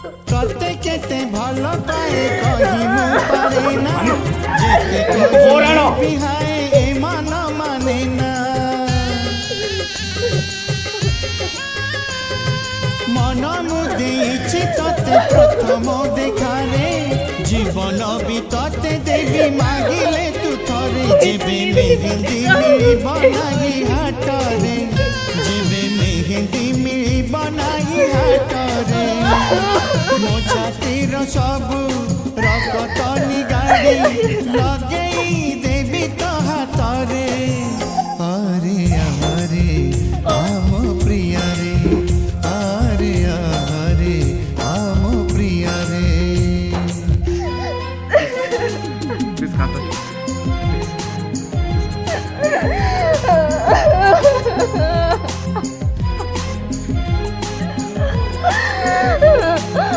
कते केते भल पाए कही मु पारे ना जेते कही बिहाए ए मन माने ना मन मु देछि तते प्रथम देखारे जीवन भी तते देवी मागिले तू थरे जेबे मेहंदी मिली बनाई हाटरे जेबे मेहंदी मिली बनाई हाटरे मो छातीर सबू रकत निगाड़ी लगे